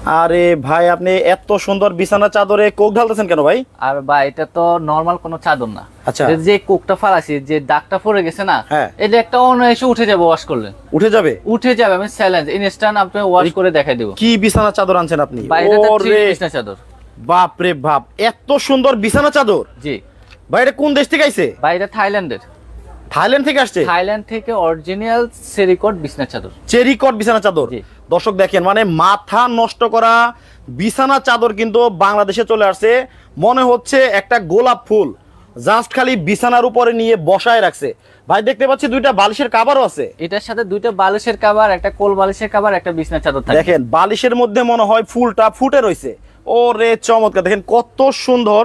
আরে ভাই, আপনি এত সুন্দর বিছানা চাদরে কোক ঢালতেছেন কেন ভাই? আর ভাই এটা তো নরমাল কোনো চাদর না। আচ্ছা। এটা যে কোকটা ফালাছি, যে দাগটা পড়ে গেছে না, হ্যাঁ। এটা একটা অনায়াসে উঠে যাবে ওয়াশ করলে। উঠে যাবে? উঠে যাবে, আমি চ্যালেঞ্জ ইনস্ট্যান্ট আপনি ওয়াশ করে দেখাই দেব। কি বিছানা চাদর আনছেন আপনি? ভাই এটা তো ওরে বিছনা চাদর। বাপ রে বাপ, এত সুন্দর বিছানা চাদর! জি ভাই এটা কোন দেশ থেকে আইছে? ভাই এটা থাইল্যান্ডের। থাইল্যান্ড থেকে আসছে? থাইল্যান্ড থেকে অরিজিনাল সেরিকট বিছনা চাদর। চেরিকট বিছানা চাদর। জি। দর্শক দেখেন, মানে মাথা নষ্ট করা বিছানা চাদর কিন্তু বাংলাদেশে চলে আসছে। মনে হচ্ছে একটা গোলাপ ফুল জাস্ট খালি বিছানার উপরে নিয়ে বসায় রাখছে। ভাই দেখতে পাচ্ছি দুইটা বালিশের কাভারও আছে। এটার সাথে দুইটা বালিশের কভার, একটা কোল বালিশের কভার, একটা বিছনা চাদর থাকে। দেখেন বালিশের মধ্যে মনে হয় ফুলটা ফুটে রয়েছে। ওরে চমৎকার! দেখেন কত সুন্দর,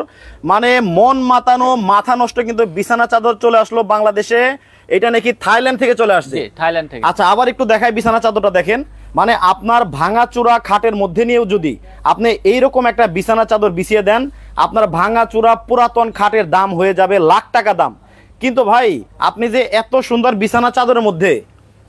মানে মন মাতানো মাথা নষ্ট কিন্তু বিছানা চাদর চলে আসলো বাংলাদেশে। এটা নাকি থাইল্যান্ড থেকে চলে আসছে। জি থাইল্যান্ড থেকে। আচ্ছা, আবার একটু দেখাই বিছানা চাদরটা। দেখেন মানে আপনার ভাঙাচোরা খাটের মধ্যে নিয়েও যদি আপনি এইরকম একটা বিছানা চাদর বিছিয়ে দেন, আপনার ভাঙাচোরা পুরাতন খাটের দাম হয়ে যাবে লাখ টাকা দাম। কিন্তু ভাই আপনি যে এত সুন্দর বিছানা চাদরের মধ্যে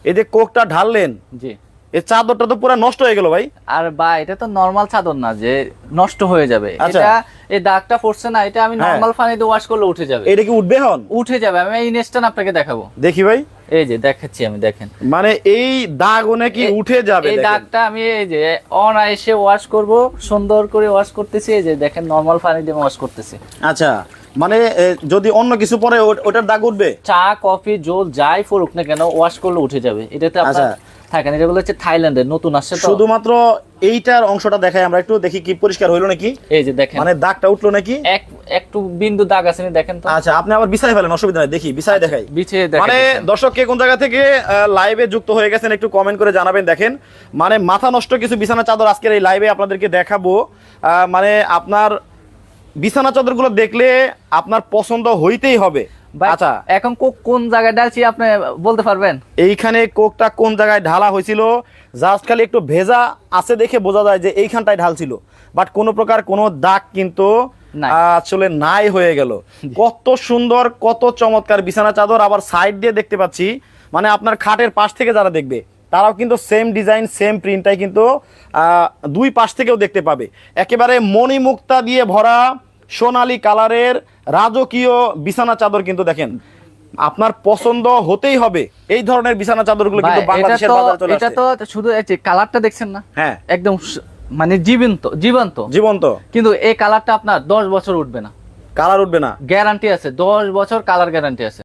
এই যে কোকটা ঢাললেন, জি। এই চাদরটা তো পুরো নষ্ট হয়ে গেল ভাই। আর ভাই এটা তো নরমাল চাদর না যে নষ্ট হয়ে যাবে। আচ্ছা। এটা এই দাগটা পড়ছে না, এটা আমি হ্যাঁ। নরমাল পানিতে ওয়াশ করলে উঠে যাবে। এটা কি উঠবে হন? উঠে যাবে, আমি ইনস্ট্যান্ট আপনাকে দেখাবো। দেখি ভাই। এই যে দেখাচ্ছি আমি, দেখেন মানে এই দাগ নাকি উঠে যাবে? এই দেখেন। দাগটা আমি এই যে অনায়াসে ওয়াশ করব, সুন্দর করে ওয়াশ করতেছি। এই যে দেখেন নরমাল পানি দিয়ে ওয়াশ করতেছি। আচ্ছা, মানে যদি অন্য কিছু পরে ওটার দাগ উঠবে? চা কফি জল যাই পড়ুক না কেন ওয়াশ করলে উঠে যাবে। এটাতে আপনার আচ্ছা। থাকেন, এগুলো হচ্ছে থাইল্যান্ডের নতুন আসছে তো। শুধুমাত্র এইটার অংশটা দেখাই আমরা একটু, দেখি কি পরিষ্কার হইলো নাকি। এই যে দেখেন মানে দাগটা উঠলো নাকি? একটু বিন্দু দাগ আছে নি, দেখেন তো। আচ্ছা, আপনি আবার বিছাই ফেলেন, অসুবিধা নাই, দেখি বিছাই দেখাই। বিছিয়ে মানে দেখেন। দর্শক কে কোন জায়গা থেকে লাইভে যুক্ত হয়ে গেছেন একটু কমেন্ট করে জানাবেন। দেখেন মানে মাথা নষ্ট কিছু বিছানা চাদর আজকের এই লাইভে আপনাদেরকে দেখাবো। মানে আপনার বিছানা চাদরগুলো দেখলে আপনার পছন্দ হইতেই হবে। আচ্ছা, এখন কোন জায়গায় ডালছি আপনি বলতে পারবেন? এইখানে কোকটা কোন জায়গায় ঢালা হয়েছিল জাস্ট খালি একটু ভেজা আছে দেখে বোঝা যায় যে এইখানটায় ঢালছিল, বাট কোনো প্রকার কোনো দাগ কিন্তু নাই। আসলে নাই হয়ে গেল। কত সুন্দর কত চমৎকার বিছানা চাদর। আবার সাইড দিয়ে দেখতে পাচ্ছি, মানে আপনার খাটের পাশ থেকে যারা দেখবে তারাও কিন্তু সেম ডিজাইন সেম প্রিন্টটাই কিন্তু দুই পাশ থেকেও দেখতে পাবে। একেবারে মণিমুক্তা দিয়ে ভরা সোনালী কালারের রাজকীয় বিছানা চাদর কিন্তু দেখেন আপনার পছন্দ হতেই হবে। এই ধরনের বিছানা চাদরগুলো কিন্তু ভাই, বাংলাদেশের বাজারে চলে এটা আসছে। তো শুধু এই যে কালারটা দেখছেন না, হ্যাঁ একদম মানে জীবন্ত জীবন্ত। জীবন্ত। কিন্তু এই কালারটা আপনার 10 বছর উঠবে না, কালার উঠবে না? গ্যারান্টি আছে। 10 বছর কালার গ্যারান্টি আছে।